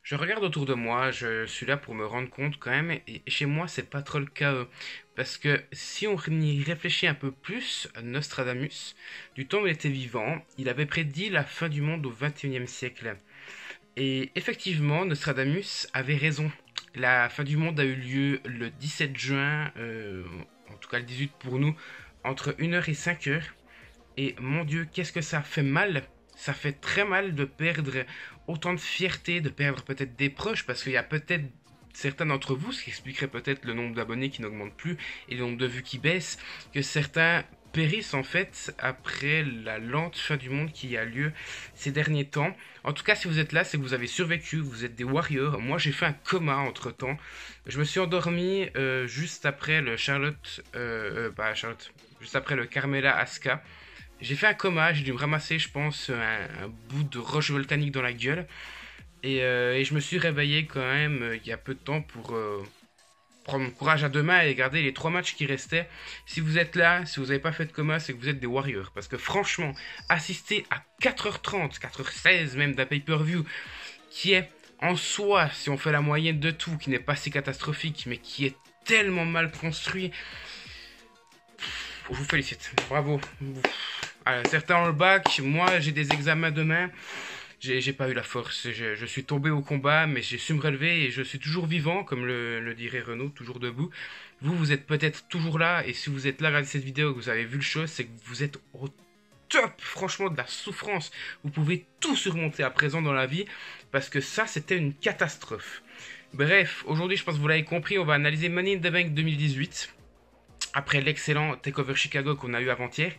Je regarde autour de moi, je suis là pour me rendre compte quand même, et chez moi c'est pas trop le cas, parce que si on y réfléchit un peu plus, Nostradamus, du temps où il était vivant, il avait prédit la fin du monde au 21e siècle. Et effectivement, Nostradamus avait raison. La fin du monde a eu lieu le 17 juin, en tout cas le 18 pour nous, entre 1 heure et 5 heures. Et mon Dieu, qu'est-ce que ça fait mal. Ça fait très mal de perdre autant de fierté, de perdre peut-être des proches, parce qu'il y a peut-être certains d'entre vous, ce qui expliquerait peut-être le nombre d'abonnés qui n'augmente plus et le nombre de vues qui baisse, que certains périssent en fait après la lente fin du monde qui a lieu ces derniers temps. En tout cas, si vous êtes là, c'est que vous avez survécu, vous êtes des warriors. Moi, j'ai fait un coma entre temps. Je me suis endormi juste après le pas Charlotte, juste après le Carmela Asuka. J'ai fait un coma, j'ai dû me ramasser, je pense, un bout de roche volcanique dans la gueule. Et je me suis réveillé quand même il y a peu de temps pour prendre mon courage à deux mains et garder les trois matchs qui restaient. Si vous êtes là, si vous n'avez pas fait de coma, c'est que vous êtes des warriors. Parce que franchement, assister à 4h30, 4h16 même d'un pay-per-view, qui est en soi, si on fait la moyenne de tout, qui n'est pas si catastrophique, mais qui est tellement mal construit, je vous félicite. Bravo. Certains ont le bac, moi j'ai des examens demain. J'ai pas eu la force. Je suis tombé au combat, mais j'ai su me relever et je suis toujours vivant, comme le dirait Renaud, toujours debout. Vous, vous êtes peut-être toujours là, et si vous êtes là, regardez cette vidéo, que vous avez vu le show, c'est que vous êtes au top, franchement, de la souffrance. Vous pouvez tout surmonter à présent dans la vie, parce que ça, c'était une catastrophe. Bref, aujourd'hui, je pense que vous l'avez compris, on va analyser Money in the Bank 2018, après l'excellent Takeover Chicago qu'on a eu avant-hier.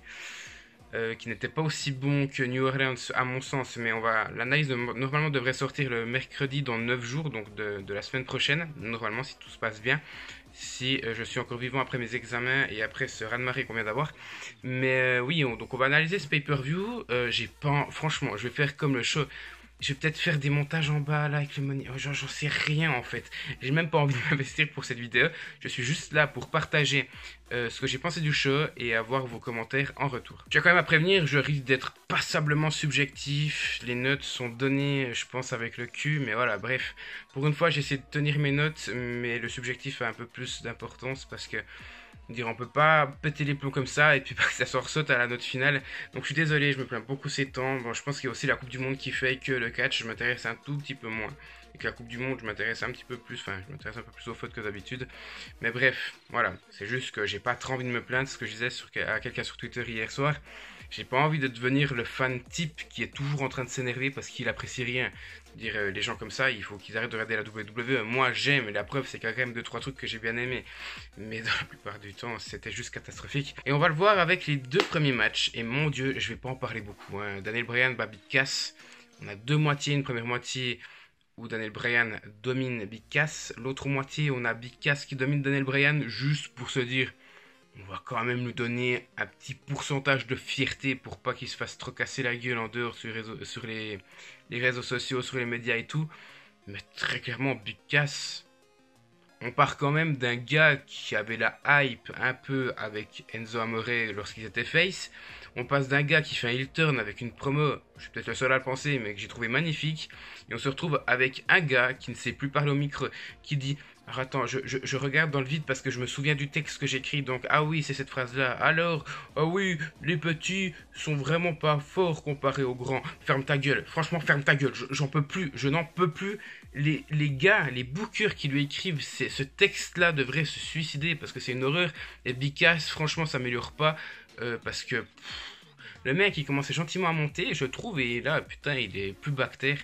Qui n'était pas aussi bon que New Orleans à mon sens, mais l'analyse normalement devrait sortir le mercredi dans 9 jours, donc de la semaine prochaine, normalement si tout se passe bien, si je suis encore vivant après mes examens et après ce raz-de-marée qu'on vient d'avoir. Mais oui, donc on va analyser ce pay-per-view. J'ai pas, franchement, je vais faire comme le show. Je vais peut-être faire des montages en bas là avec le money. J'en sais rien en fait. J'ai même pas envie de m'investir pour cette vidéo. Je suis juste là pour partager ce que j'ai pensé du show et avoir vos commentaires en retour. Je tiens quand même à prévenir, je risque d'être passablement subjectif. Les notes sont données, je pense, avec le cul. Mais voilà, bref. Pour une fois, j'essaie de tenir mes notes, mais le subjectif a un peu plus d'importance parce que on peut pas péter les plombs comme ça et puis pas que ça s'en ressorte à la note finale. Donc je suis désolé, je me plains beaucoup ces temps. Bon, je pense qu'il y a aussi la Coupe du Monde qui fait que le catch, je m'intéresse un tout petit peu moins. Et que la Coupe du Monde, je m'intéresse un petit peu plus, enfin, je m'intéresse un peu plus au foot que d'habitude. Mais bref, voilà, c'est juste que j'ai pas trop envie de me plaindre, ce que je disais à quelqu'un sur Twitter hier soir. J'ai pas envie de devenir le fan type qui est toujours en train de s'énerver parce qu'il apprécie rien. Dire les gens comme ça, il faut qu'ils arrêtent de regarder la WWE. Moi j'aime, la preuve c'est qu'il y a quand même 2-3 trucs que j'ai bien aimé. Mais dans la plupart du temps, c'était juste catastrophique. Et on va le voir avec les deux premiers matchs. Et mon dieu, je vais pas en parler beaucoup. Daniel Bryan bat Big Cass. On a deux moitiés, une première moitié où Daniel Bryan domine Big Cass. L'autre moitié, on a Big Cass qui domine Daniel Bryan juste pour se dire on va quand même lui donner un petit pourcentage de fierté pour pas qu'il se fasse trop casser la gueule en dehors sur les réseaux sociaux, sur les médias et tout. Mais très clairement, Big Cass, on part quand même d'un gars qui avait la hype un peu avec Enzo Amore lorsqu'ils étaient face. On passe d'un gars qui fait un heel turn avec une promo, je suis peut-être le seul à le penser, mais que j'ai trouvé magnifique. Et on se retrouve avec un gars qui ne sait plus parler au micro, qui dit alors attends, je regarde dans le vide parce que je me souviens du texte que j'écris. Donc, ah oui, c'est cette phrase-là. Alors, ah oui, les petits sont vraiment pas forts comparés aux grands. Ferme ta gueule. Franchement, ferme ta gueule. J'en peux plus. Je n'en peux plus. Les gars, les bookers qui lui écrivent ce texte-là devraient se suicider parce que c'est une horreur. Et Bicas, franchement, ça m'améliore pas parce que le mec, il commençait gentiment à monter, je trouve, et là, putain, il est plus bactère.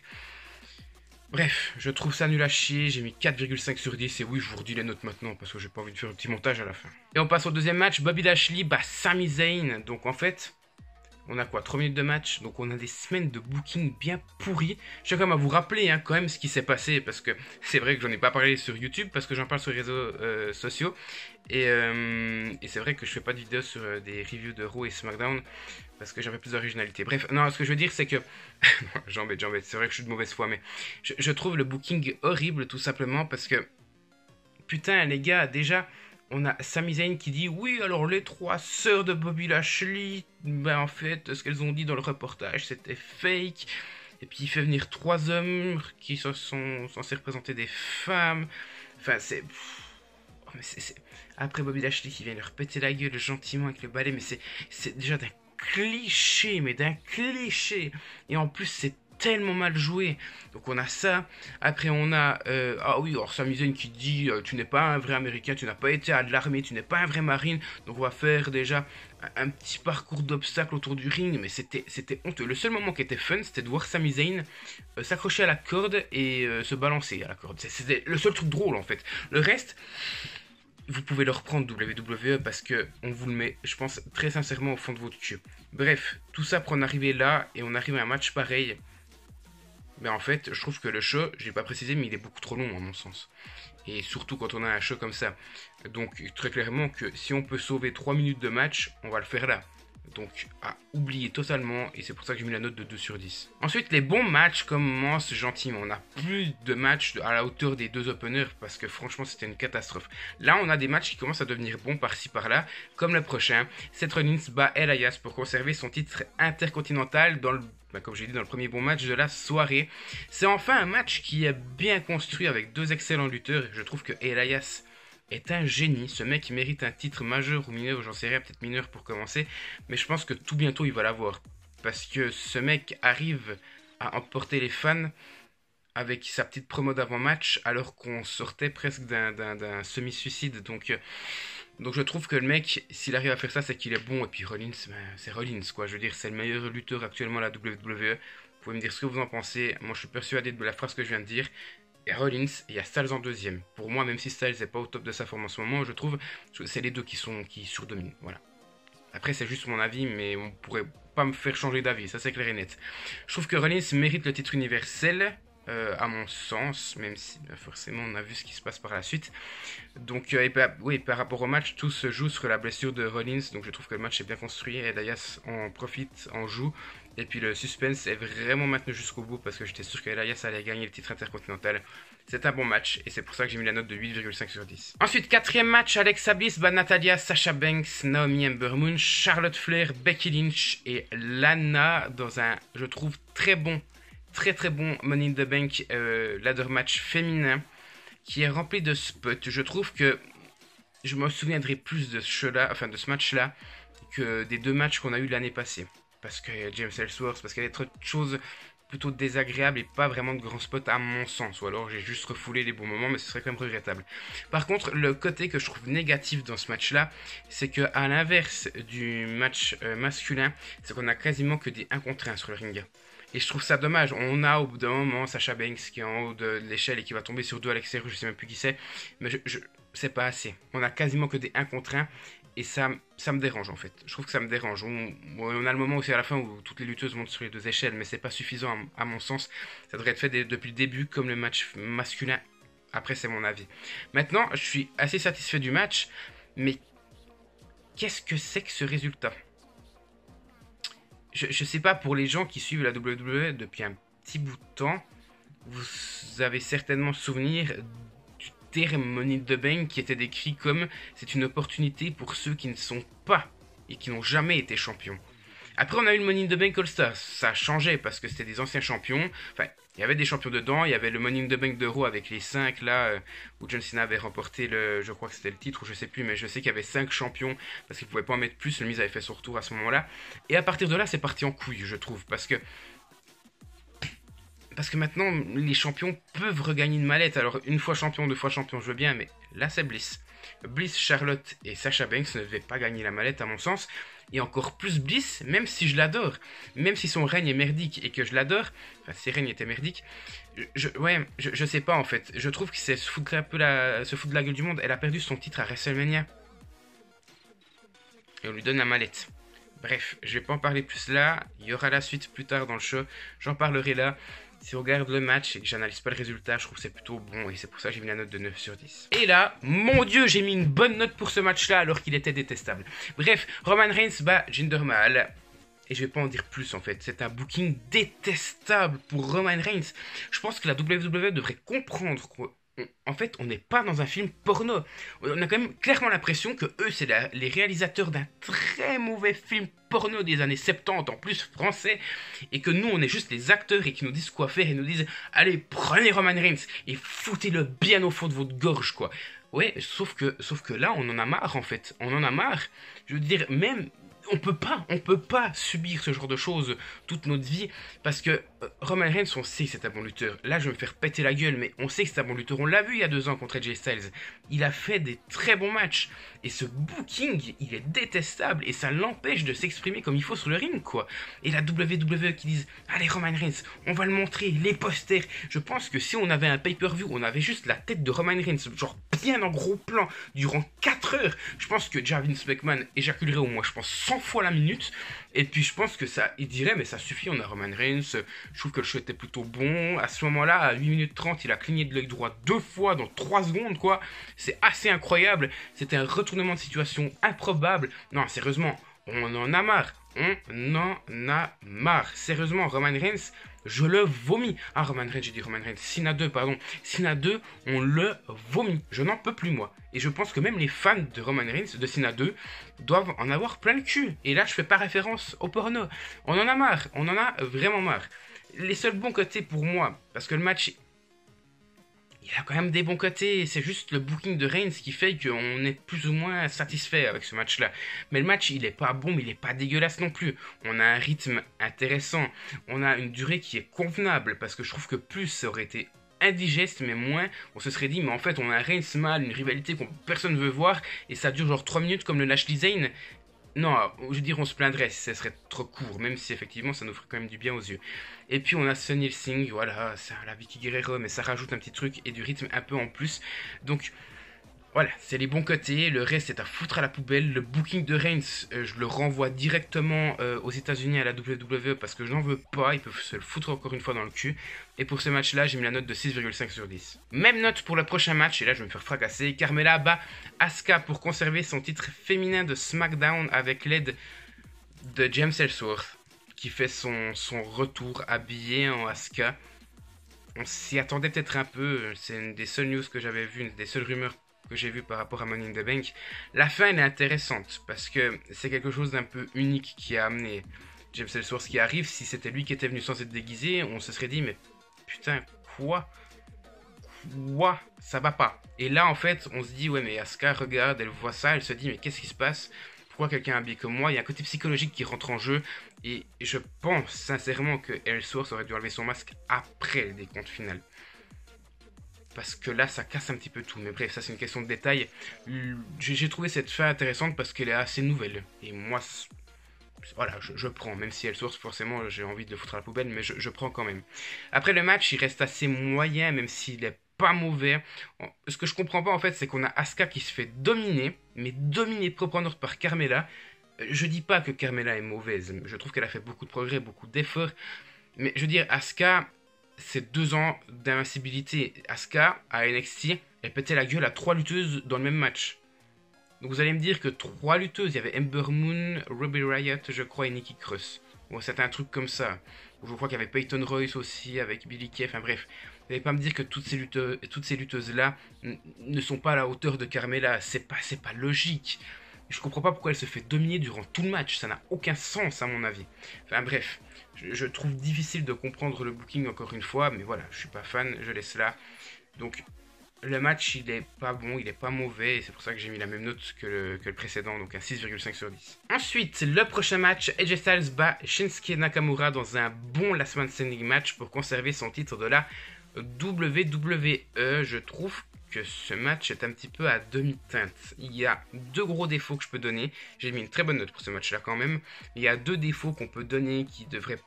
Bref, je trouve ça nul à chier, j'ai mis 4,5 sur 10 et oui, je vous redis les notes maintenant parce que j'ai pas envie de faire un petit montage à la fin. Et on passe au deuxième match, Bobby Lashley bat Sami Zayn. Donc en fait, on a quoi, 3 minutes de match, donc on a des semaines de booking bien pourries. Je tiens quand même à vous rappeler quand même ce qui s'est passé parce que c'est vrai que j'en ai pas parlé sur YouTube parce que j'en parle sur les réseaux sociaux. Et c'est vrai que je fais pas de vidéos sur des reviews de Raw et SmackDown parce que j'avais plus d'originalité. Bref, non, ce que je veux dire c'est que... j'embête, c'est vrai que je suis de mauvaise foi, mais je trouve le booking horrible tout simplement parce que... Putain les gars, déjà... On a Sami Zayn qui dit oui, alors les trois sœurs de Bobby Lashley, ben en fait, ce qu'elles ont dit dans le reportage, c'était fake. Et puis il fait venir 3 hommes qui sont censés représenter des femmes. Enfin, c'est... Oh, mais après Bobby Lashley qui vient leur péter la gueule gentiment avec le balai, mais c'est déjà d'un cliché, mais d'un cliché. Et en plus, c'est tellement mal joué. Donc on a ça. Après on a ah oui, alors Sami Zayn qui dit tu n'es pas un vrai américain, tu n'as pas été à l'armée, tu n'es pas un vrai marine. Donc on va faire déjà un petit parcours d'obstacles autour du ring, mais c'était honteux. Le seul moment qui était fun, c'était de voir Sami Zayn s'accrocher à la corde et se balancer à la corde. C'était le seul truc drôle en fait. Le reste, vous pouvez le reprendre WWE parce que on vous le met, je pense, très sincèrement au fond de votre queue. Bref, tout ça pour en arriver là et on arrive à un match pareil. Mais en fait, je trouve que le show, je l'ai pas précisé, mais il est beaucoup trop long à mon sens. Et surtout quand on a un show comme ça. Donc très clairement que si on peut sauver 3 minutes de match, on va le faire là. Donc à oublier totalement, et c'est pour ça que j'ai mis la note de 2 sur 10. Ensuite, les bons matchs commencent gentiment. On a plus de matchs à la hauteur des 2 openers, parce que franchement c'était une catastrophe. Là on a des matchs qui commencent à devenir bons par-ci par-là, comme le prochain. Seth Rollins bat Elias pour conserver son titre intercontinental dans le... comme j'ai dit dans le premier bon match de la soirée. C'est enfin un match qui est bien construit avec 2 excellents lutteurs. Je trouve que Elias est un génie. Ce mec mérite un titre majeur ou mineur, j'en sais rien, peut-être mineur pour commencer. Mais je pense que tout bientôt il va l'avoir. Parce que ce mec arrive à emporter les fans avec sa petite promo d'avant-match alors qu'on sortait presque d'un semi-suicide. Donc je trouve que le mec, s'il arrive à faire ça, c'est qu'il est bon. Et puis Rollins, ben, c'est Rollins quoi. Je veux dire, c'est le meilleur lutteur actuellement à la WWE. Vous pouvez me dire ce que vous en pensez. Moi, je suis persuadé de la phrase que je viens de dire. Et Rollins, il y a Styles en deuxième. Pour moi, même si Styles n'est pas au top de sa forme en ce moment, je trouve que c'est les deux qui surdominent. Voilà. Après, c'est juste mon avis, mais on pourrait pas me faire changer d'avis. Ça, c'est clair et net. Je trouve que Rollins mérite le titre universel. À mon sens, même si forcément on a vu ce qui se passe par la suite. Donc oui, par rapport au match, tout se joue sur la blessure de Rollins, donc je trouve que le match est bien construit, et Elias en profite, en joue, et puis le suspense est vraiment maintenu jusqu'au bout, parce que j'étais sûr que Elias allait gagner le titre intercontinental. C'est un bon match, et c'est pour ça que j'ai mis la note de 8,5 sur 10. Ensuite, 4ème match, Alexa Bliss bat Natalya, Sasha Banks, Naomi Ember Moon, Charlotte Flair, Becky Lynch et Lana, dans un, je trouve, très bon Money in the Bank ladder match féminin qui est rempli de spots. Je trouve que je me souviendrai plus de ce show-là, enfin de ce match-là, que des 2 matchs qu'on a eu l'année passée. Parce que James Ellsworth, parce qu'il y a des choses plutôt désagréables et pas vraiment de grands spots à mon sens. Ou alors j'ai juste refoulé les bons moments, mais ce serait quand même regrettable. Par contre, le côté que je trouve négatif dans ce match-là, c'est que à l'inverse du match masculin, c'est qu'on a quasiment que des 1 contre 1 sur le ring. Et je trouve ça dommage. On a au bout d'un moment Sasha Banks qui est en haut de l'échelle et qui va tomber sur 2 à l'extérieur, je sais même plus qui c'est. Mais c'est pas assez. On a quasiment que des 1 contre 1. Et ça me dérange en fait. Je trouve que ça me dérange. On a le moment aussi à la fin où toutes les lutteuses montent sur les 2 échelles. Mais c'est pas suffisant à mon sens. Ça devrait être fait depuis le début comme le match masculin. Après c'est mon avis. Maintenant je suis assez satisfait du match. Mais qu'est-ce que c'est que ce résultat ? Je sais pas, pour les gens qui suivent la WWE depuis un petit bout de temps, vous avez certainement souvenir du terme Money in the Bank qui était décrit comme c'est une opportunité pour ceux qui ne sont pas et qui n'ont jamais été champions. Après, on a eu le Money in the Bank All-Star. Ça a changé parce que c'était des anciens champions. Enfin, il y avait des champions dedans. Il y avait le Money in the Bank de Raw avec les 5 là, où John Cena avait remporté le. Je crois que c'était le titre, ou je sais plus, mais je sais qu'il y avait 5 champions parce qu'il ne pouvait pas en mettre plus. Le Miz avait fait son retour à ce moment-là. Et à partir de là, c'est parti en couille, je trouve. Parce que maintenant, les champions peuvent regagner une mallette. Alors, 1 fois champion, 2 fois champion, je veux bien, mais là, c'est Bliss. Bliss, Charlotte et Sasha Banks ne devaient pas gagner la mallette, à mon sens. Et encore plus Bliss, même si je l'adore, même si son règne est merdique et que je l'adore, enfin, ses règnes étaient merdiques, je sais pas en fait. Je trouve que c'est se foutre un peu de la gueule du monde. Elle a perdu son titre à WrestleMania. Et on lui donne la mallette. Bref, je vais pas en parler plus là. Il y aura la suite plus tard dans le show. J'en parlerai là. Si on regarde le match et que j'analyse pas le résultat, je trouve que c'est plutôt bon. Et c'est pour ça que j'ai mis la note de 9 sur 10. Et là, mon Dieu, j'ai mis une bonne note pour ce match-là alors qu'il était détestable. Bref, Roman Reigns bat Jinder Mahal. Et je vais pas en dire plus en fait. C'est un booking détestable pour Roman Reigns. Je pense que la WWE devrait comprendre en fait, on n'est pas dans un film porno. On a quand même clairement l'impression que eux, c'est les réalisateurs d'un très mauvais film porno des années 70, en plus français, et que nous, on est juste les acteurs et qui nous disent quoi faire et nous disent, allez, prenez Roman Reigns et foutez-le bien au fond de votre gorge, quoi. Ouais, sauf que là, on en a marre, en fait. On en a marre. Je veux dire, même, on peut pas subir ce genre de choses toute notre vie parce que Roman Reigns, on sait que c'est un bon lutteur. Là, je vais me faire péter la gueule, mais on sait que c'est un bon lutteur. On l'a vu il y a 2 ans contre AJ Styles. Il a fait des très bons matchs et ce booking, il est détestable et ça l'empêche de s'exprimer comme il faut sur le ring, quoi. Et la WWE qui disent, allez Roman Reigns, on va le montrer, les posters. Je pense que si on avait un pay-per-view, on avait juste la tête de Roman Reigns, genre bien en gros plan, durant 4 heures, je pense que Vince McMahon éjaculerait au moins, je pense, 100 fois la minute. Et puis je pense que ça, il dirait, mais ça suffit, on a Roman Reigns, je trouve que le show était plutôt bon. À ce moment-là, à 8 minutes 30, il a cligné de l'œil droit 2 fois dans 3 secondes, quoi. C'est assez incroyable. C'était un retournement de situation improbable. Non, sérieusement, on en a marre. On en a marre. Sérieusement, Roman Reigns, je le vomis. Ah, Roman Reigns, j'ai dit Roman Reigns. Cena 2, pardon. Cena 2, on le vomit. Je n'en peux plus, moi. Et je pense que même les fans de Roman Reigns, de Cena 2, doivent en avoir plein le cul. Et là, je fais pas référence au porno. On en a marre. On en a vraiment marre. Les seuls bons côtés pour moi, parce que le match, il a quand même des bons côtés, c'est juste le booking de Reigns qui fait qu'on est plus ou moins satisfait avec ce match-là. Mais le match, il est pas bon, mais il est pas dégueulasse non plus. On a un rythme intéressant, on a une durée qui est convenable, parce que je trouve que plus ça aurait été indigeste, mais moins, on se serait dit, mais en fait, on a un Reigns mal, une rivalité que personne ne veut voir, et ça dure genre 3 minutes comme le Lashley Zayn. Non, je veux dire, on se plaindrait si ça serait trop court, même si effectivement ça nous ferait quand même du bien aux yeux. Et puis on a Sonny Singh, voilà, c'est la Vicky Guerrero, mais ça rajoute un petit truc et du rythme un peu en plus. Donc voilà, c'est les bons côtés, le reste c'est à foutre à la poubelle. Le booking de Reigns, je le renvoie directement aux États-Unis à la WWE parce que je n'en veux pas, ils peuvent se le foutre encore une fois dans le cul. Et pour ce match-là, j'ai mis la note de 6,5 sur 10. Même note pour le prochain match, et là je vais me faire fracasser. Carmella bat Asuka pour conserver son titre féminin de SmackDown avec l'aide de James Ellsworth qui fait son retour habillé en Asuka. On s'y attendait peut-être un peu, c'est une des seules news que j'avais vues, une des seules rumeurs que j'ai vu par rapport à Money in the Bank. La fin elle est intéressante parce que c'est quelque chose d'un peu unique qui a amené James Ellsworth qui arrive. Si c'était lui qui était venu sans être déguisé, on se serait dit mais putain quoi ça va pas. Et là en fait on se dit ouais mais Asuka regarde, elle voit ça, elle se dit mais qu'est-ce qui se passe, pourquoi quelqu'un habillé comme moi. Il y a un côté psychologique qui rentre en jeu et je pense sincèrement que Ellsworth aurait dû enlever son masque après le décompte final. Parce que là, ça casse un petit peu tout. Mais bref, ça c'est une question de détail. J'ai trouvé cette fin intéressante parce qu'elle est assez nouvelle. Et moi, voilà, je prends. Même si elle source, forcément, j'ai envie de le foutre à la poubelle, mais je prends quand même. Après le match, il reste assez moyen, même s'il est pas mauvais. Ce que je comprends pas, en fait, c'est qu'on a Asuka qui se fait dominer, mais dominer proprement par Carmella. Je dis pas que Carmella est mauvaise. Je trouve qu'elle a fait beaucoup de progrès, beaucoup d'efforts. Mais je veux dire, Asuka, c'est 2 ans d'invincibilité. Asuka, à NXT, elle pétait la gueule à 3 lutteuses dans le même match. Donc vous allez me dire que 3 lutteuses, il y avait Ember Moon, Ruby Riott, je crois, et Nikki Cross. Bon, c'était un truc comme ça. Je crois qu'il y avait Peyton Royce aussi, avec Billie Kay, enfin bref. Vous n'allez pas me dire que toutes ces lutteuses-là ne sont pas à la hauteur de Carmella. C'est pas logique. Je comprends pas pourquoi elle se fait dominer durant tout le match. Ça n'a aucun sens à mon avis. Enfin bref, je trouve difficile de comprendre le booking encore une fois. Mais voilà, je suis pas fan, je laisse là. Donc le match il est pas bon, il est pas mauvais. Et c'est pour ça que j'ai mis la même note que le précédent. Donc un 6,5 sur 10. Ensuite, le prochain match, AJ Styles bat Shinsuke Nakamura dans un bon last man standing match pour conserver son titre de la WWE. Je trouve que ce match est un petit peu à demi-teinte. Il y a 2 gros défauts que je peux donner. J'ai mis une très bonne note pour ce match-là quand même. Il y a 2 défauts qu'on peut donner qui ne devraient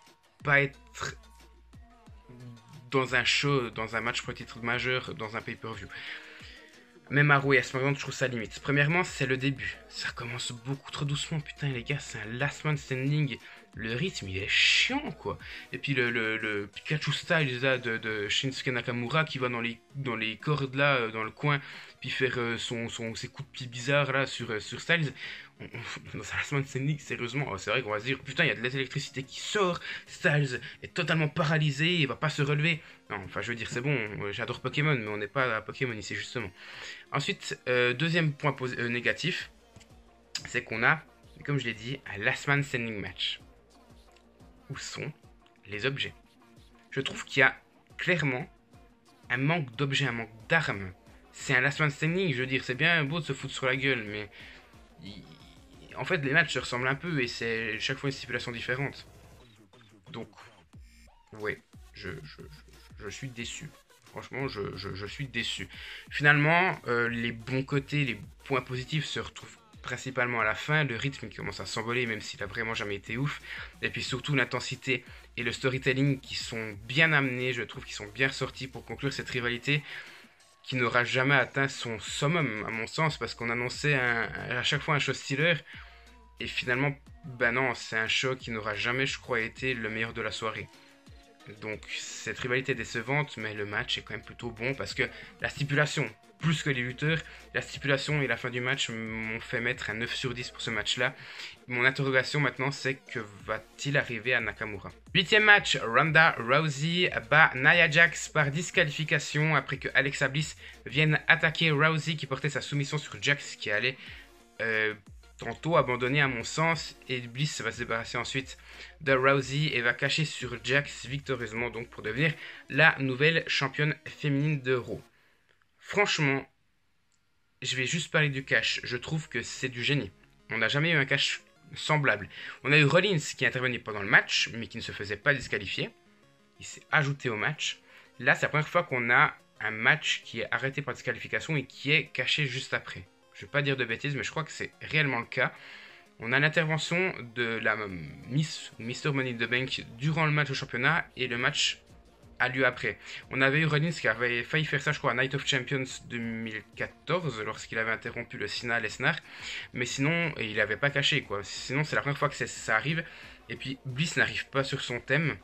pas être dans un show, dans un match pour titre majeur, dans un pay-per-view. Même à Raw et à SmackDown, je trouve ça limite. Premièrement, c'est le début. Ça commence beaucoup trop doucement. Putain, les gars, c'est un last man standing. le rythme il est chiant quoi. Et puis le Pikachu style là, de Shinsuke Nakamura qui va dans les cordes là, dans le coin, puis faire ses coups de pied bizarres là sur Styles. Dans la semaine scénique, sérieusement, c'est vrai qu'on va se dire putain, il y a de l'électricité qui sort, Styles est totalement paralysé, il va pas se relever. Non, enfin je veux dire, c'est bon, j'adore Pokémon, mais on n'est pas à Pokémon ici justement. Ensuite, deuxième point négatif, c'est qu'on a, comme je l'ai dit, un Last Man Standing match. Où sont les objets? Je trouve qu'il y a clairement un manque d'objets, un manque d'armes. C'est un Last Man Standing, je veux dire, c'est bien beau de se foutre sur la gueule, mais en fait les matchs se ressemblent un peu et c'est chaque fois une stipulation différente. Donc, ouais, je suis déçu. Franchement, je suis déçu. Finalement, les bons côtés, les points positifs se retrouvent principalement à la fin. Le rythme qui commence à s'envoler, même s'il a vraiment jamais été ouf. Et puis surtout l'intensité et le storytelling qui sont bien amenés. Je trouve qu'ils sont bien ressortis pour conclure cette rivalité qui n'aura jamais atteint son summum, à mon sens, parce qu'on annonçait à chaque fois un show stealer. Et finalement, ben non, c'est un show qui n'aura jamais, je crois, été le meilleur de la soirée. Donc cette rivalité est décevante, mais le match est quand même plutôt bon parce que la stipulation, plus que les lutteurs, la stipulation et la fin du match m'ont fait mettre un 9 sur 10 pour ce match-là. Mon interrogation maintenant, c'est que va-t-il arriver à Nakamura? Huitième match, Ronda Rousey bat Nia Jax par disqualification après que Alexa Bliss vienne attaquer Rousey qui portait sa soumission sur Jax qui allait tantôt abandonné à mon sens, et Bliss va se débarrasser ensuite de Rousey et va cacher sur Jax victorieusement donc pour devenir la nouvelle championne féminine de Raw. Franchement, je vais juste parler du cash, je trouve que c'est du génie. On n'a jamais eu un cash semblable. On a eu Rollins qui est intervenu pendant le match, mais qui ne se faisait pas disqualifier. Il s'est ajouté au match. Là, c'est la première fois qu'on a un match qui est arrêté par disqualification et qui est caché juste après. Je ne vais pas dire de bêtises, mais je crois que c'est réellement le cas. On a l'intervention de la Miss ou Mr. Money in the Bank durant le match au championnat et le match a lieu après. On avait eu Rollins qui avait failli faire ça, je crois, à Night of Champions 2014, lorsqu'il avait interrompu le Cena Lesnar. Mais sinon, il n'avait pas caché, quoi. Sinon, c'est la première fois que ça arrive. Et puis, Bliss n'arrive pas sur son thème.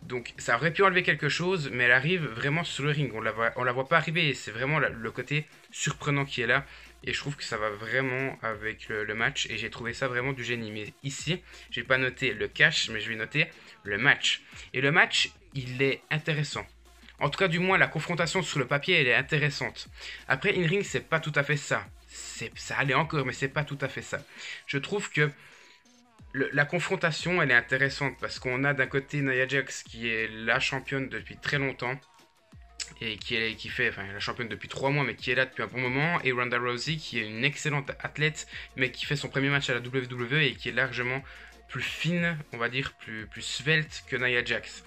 Donc, ça aurait pu enlever quelque chose, mais elle arrive vraiment sur le ring. On la voit pas arriver. C'est vraiment le côté surprenant qui est là. Et je trouve que ça va vraiment avec le match. Et j'ai trouvé ça vraiment du génie. Mais ici, je vais pas noter le cash, mais je vais noter le match. Et le match, il est intéressant. En tout cas, du moins, la confrontation sur le papier, elle est intéressante. Après, in-ring, c'est pas tout à fait ça. Ça allait encore, mais c'est pas tout à fait ça. Je trouve que la confrontation, elle est intéressante parce qu'on a d'un côté Nia Jax qui est la championne depuis très longtemps et qui fait, enfin la championne depuis 3 mois mais qui est là depuis un bon moment, et Ronda Rousey qui est une excellente athlète mais qui fait son premier match à la WWE et qui est largement plus fine, on va dire, plus svelte que Nia Jax.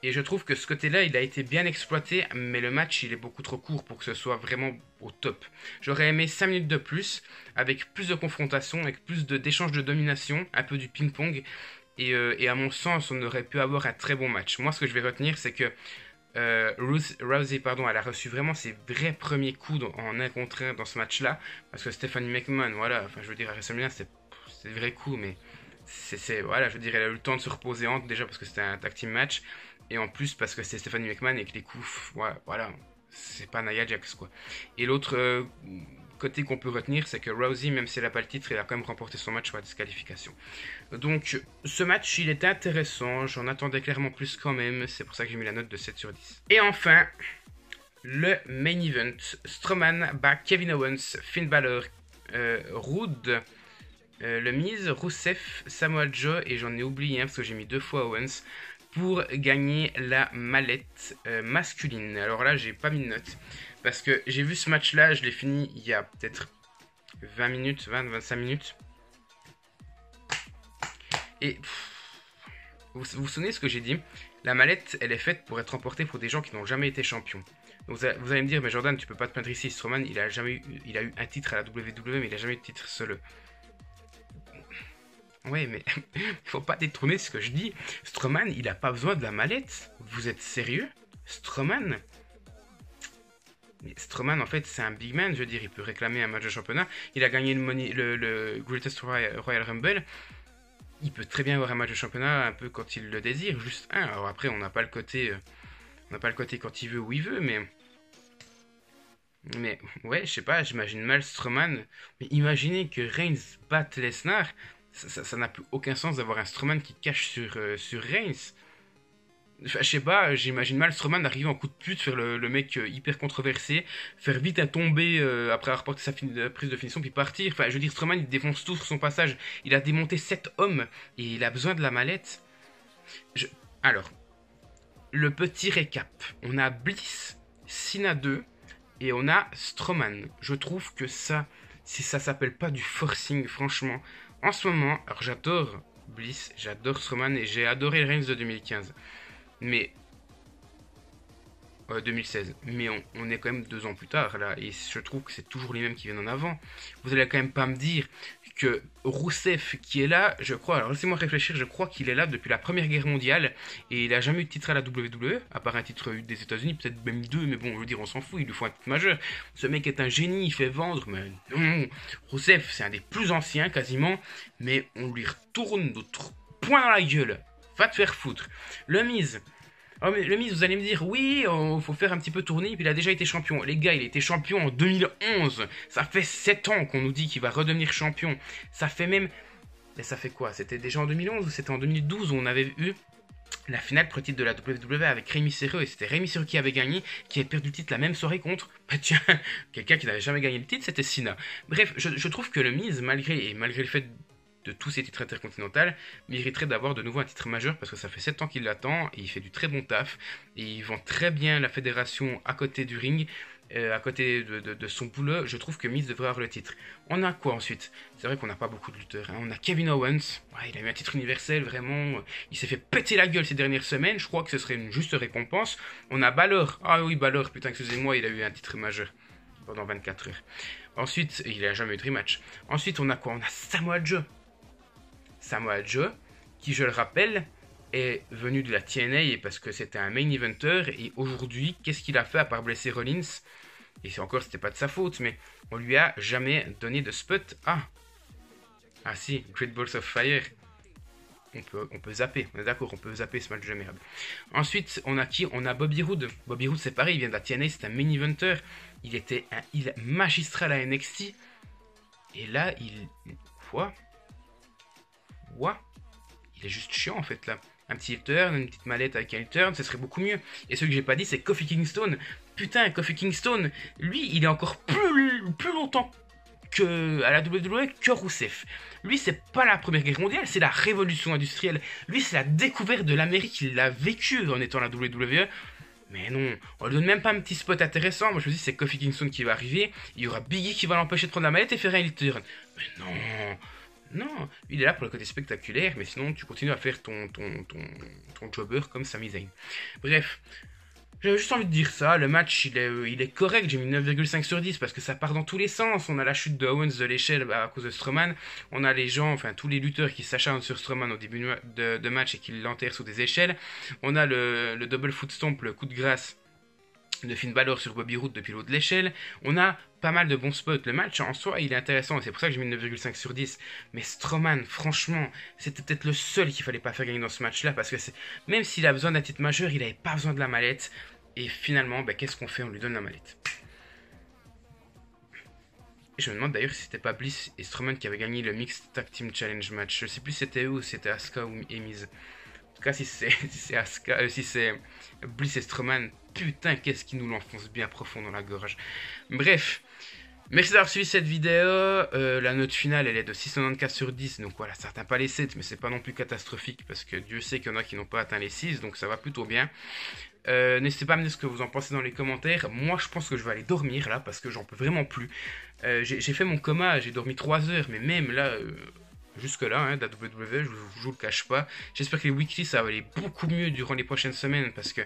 Et je trouve que ce côté-là, il a été bien exploité, mais le match, il est beaucoup trop court pour que ce soit vraiment au top. J'aurais aimé 5 minutes de plus, avec plus de confrontation, avec plus d'échanges de domination, un peu du ping-pong. Et à mon sens, on aurait pu avoir un très bon match. Moi, ce que je vais retenir, c'est que Rousey, elle a reçu vraiment ses vrais premiers coups en 1 contre 1 dans ce match-là. Parce que Stephanie McMahon, voilà, enfin, je veux dire, à WrestleMania, c'est des vrais coups, mais voilà, je veux dire, elle a eu le temps de se reposer entre, déjà parce que c'était un tag team match. Et en plus, parce que c'est Stephanie McMahon et que les coups, voilà, c'est pas Nia Jax, quoi. Et l'autre côté qu'on peut retenir, c'est que Rousey, même si elle n'a pas le titre, elle a quand même remporté son match sur la disqualification. Donc, ce match, il était intéressant. J'en attendais clairement plus quand même. C'est pour ça que j'ai mis la note de 7 sur 10. Et enfin, le main event. Strowman bat Kevin Owens, Finn Balor, Rude, le Miz, Rusev, Samoa Joe, et j'en ai oublié un parce que j'ai mis 2 fois Owens, pour gagner la mallette masculine. Alors là, j'ai pas mis de note parce que j'ai vu ce match-là, je l'ai fini il y a peut-être 20 minutes, 20-25 minutes. Et vous vous souvenez ce que j'ai dit? La mallette, elle est faite pour être remportée pour des gens qui n'ont jamais été champions. Donc vous allez me dire, mais Jordan, tu peux pas te plaindre ici. Strowman, il a eu un titre à la WWE, mais il a jamais eu de titre solo. Ouais, mais il faut pas détourner ce que je dis. Strowman, il a pas besoin de la mallette. Vous êtes sérieux? Strowman? Mais Strowman, en fait, c'est un big man, je veux dire, il peut réclamer un match de championnat. Il a gagné le Greatest Royal Rumble. il peut très bien avoir un match de championnat un peu quand il le désire, juste un. Alors après, on n'a pas le côté quand il veut ou il veut, mais ouais, je sais pas, j'imagine mal Strowman. Mais imaginez que Reigns batte Lesnar, ça n'a plus aucun sens d'avoir un Strowman qui cache sur Reigns. Enfin, je sais pas, j'imagine mal Strowman arriver en coup de pute sur le mec hyper controversé, faire vite un tomber après avoir porté sa prise de finition, puis partir. Enfin, je veux dire, Strowman il défonce tout sur son passage. Il a démonté 7 hommes et il a besoin de la mallette. Je... Alors, le petit récap. On a Bliss, Cena 2 et on a Strowman. Je trouve que ça, si ça s'appelle pas du forcing, franchement, en ce moment, alors j'adore Bliss, j'adore Strowman et j'ai adoré Reigns de 2015. Mais 2016. Mais on est quand même 2 ans plus tard là, et je trouve que c'est toujours les mêmes qui viennent en avant. Vous allez quand même pas me dire que Rousseff qui est là, je crois, alors laissez-moi réfléchir, je crois qu'il est là depuis la Première Guerre mondiale, et il a jamais eu de titre à la WWE, à part un titre des États-Unis, peut-être même deux, mais bon, je veux dire, on s'en fout, il lui faut un titre majeur. Ce mec est un génie, il fait vendre, mais non, Rousseff, c'est un des plus anciens quasiment, mais on lui retourne notre poing dans la gueule. Va te faire foutre. Le Miz. Oh, mais le Miz, vous allez me dire, oui, faut faire un petit peu tourner, puis il a déjà été champion. Les gars, il a été champion en 2011. Ça fait 7 ans qu'on nous dit qu'il va redevenir champion. Ça fait même... Mais ça fait quoi? C'était déjà en 2011 ou c'était en 2012 où on avait eu la finale pour le titre de la WWE avec Rey Mysterio, et c'était Rey Mysterio qui avait gagné, qui avait perdu le titre la même soirée contre, bah tiens, quelqu'un qui n'avait jamais gagné le titre, c'était Cena. Bref, je trouve que le Miz, malgré le fait de tous ses titres intercontinentaux, mériterait d'avoir de nouveau un titre majeur parce que ça fait 7 ans qu'il l'attend et il fait du très bon taf et il vend très bien la fédération à côté du ring, à côté de son boulot. Je trouve que Miz devrait avoir le titre. On a quoi ensuite? C'est vrai qu'on n'a pas beaucoup de lutteurs, hein. On a Kevin Owens, ouais, il a eu un titre universel, vraiment, il s'est fait péter la gueule ces dernières semaines, je crois que ce serait une juste récompense. On a Balor, ah oui Balor, putain excusez-moi, il a eu un titre majeur pendant 24 heures. Ensuite, il n'a jamais eu de rematch. Ensuite, on a quoi? On a Samoa Joe. Samoa Joe, qui je le rappelle, est venu de la TNA parce que c'était un main eventer, et aujourd'hui, qu'est-ce qu'il a fait à part blesser Rollins? Et c'est encore, c'était pas de sa faute, mais on lui a jamais donné de spot. Ah si, Great Balls of Fire. On peut zapper, on est d'accord, on peut zapper ce match de merde. Ensuite, on a qui? On a Bobby Roode. Bobby Roode, c'est pareil, il vient de la TNA, c'est un main eventer. Il était un heel magistral à NXT. Et là, Quoi? Il est juste chiant en fait là. Un petit heel turn, une petite mallette avec un heel turn, ce serait beaucoup mieux. Et ce que j'ai pas dit, c'est Kofi Kingston. Putain, Kofi Kingston, lui, il est encore plus longtemps à la WWE que Rousseff. Lui, c'est pas la Première Guerre mondiale, c'est la révolution industrielle. Lui, c'est la découverte de l'Amérique, il l'a vécu en étant à la WWE. Mais non, on lui donne même pas un petit spot intéressant. Moi je me dis c'est Kofi Kingston qui va arriver, il y aura Biggie qui va l'empêcher de prendre la mallette et faire un heel turn. Mais non, il est là pour le côté spectaculaire, mais sinon tu continues à faire ton jobber comme Sami Zayn. Bref, j'avais juste envie de dire ça, le match il est correct, j'ai mis 9,5 sur 10 parce que ça part dans tous les sens. On a la chute de Owens de l'échelle à cause de Strowman, on a les gens, enfin tous les lutteurs qui s'acharnent sur Strowman au début de match et qui l'enterrent sous des échelles. On a le double foot stomp, le coup de grâce de Finn Balor sur Bobby Roode depuis le haut de l'échelle. On a pas mal de bons spots. Le match en soi, il est intéressant et c'est pour ça que j'ai mis 9,5 sur 10. Mais Strowman, franchement, c'était peut-être le seul qu'il fallait pas faire gagner dans ce match-là parce que même s'il a besoin d'un titre majeur, il avait pas besoin de la mallette. Et finalement, qu'est-ce qu'on fait? On lui donne la mallette. Et je me demande d'ailleurs si c'était pas Bliss et Strowman qui avaient gagné le Mixed Tag Team Challenge match. Je sais plus si c'était eux ou si c'était Asuka ou Miz. En tout cas, si c'est Asuka, si c'est Bliss et Strowman, putain, qu'est-ce qui nous l'enfonce bien profond dans la gorge. Bref, merci d'avoir suivi cette vidéo. La note finale, elle est de 6,94 sur 10. Donc voilà, ça n'atteint pas les 7, mais c'est pas non plus catastrophique parce que Dieu sait qu'il y en a qui n'ont pas atteint les 6, donc ça va plutôt bien. N'hésitez pas à me dire ce que vous en pensez dans les commentaires. Moi, je pense que je vais aller dormir là parce que j'en peux vraiment plus. J'ai fait mon coma, j'ai dormi 3 heures, mais même là... jusque-là, hein, de la WWE, je vous le cache pas. J'espère que les weekly, ça va aller beaucoup mieux durant les prochaines semaines parce que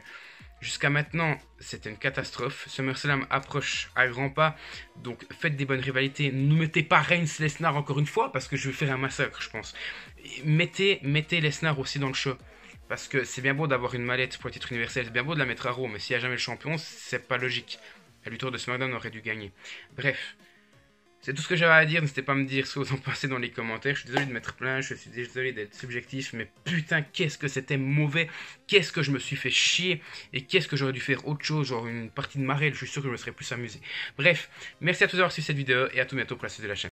jusqu'à maintenant, c'était une catastrophe. SummerSlam approche à grands pas, donc faites des bonnes rivalités. Ne mettez pas Reigns Lesnar encore une fois parce que je vais faire un massacre, je pense. Mettez Lesnar aussi dans le show. Parce que c'est bien beau d'avoir une mallette pour le titre universel, c'est bien beau de la mettre à Raw, mais s'il n'y a jamais le champion, c'est pas logique. Le lutteur de SmackDown aurait dû gagner. Bref. C'est tout ce que j'avais à dire, n'hésitez pas à me dire ce que vous en pensez dans les commentaires. Je suis désolé de m'être plaint, je suis désolé d'être subjectif, mais putain, qu'est-ce que c'était mauvais, qu'est-ce que je me suis fait chier, et qu'est-ce que j'aurais dû faire autre chose, genre une partie de marelle, je suis sûr que je me serais plus amusé. Bref, merci à tous d'avoir suivi cette vidéo, et à tout bientôt pour la suite de la chaîne.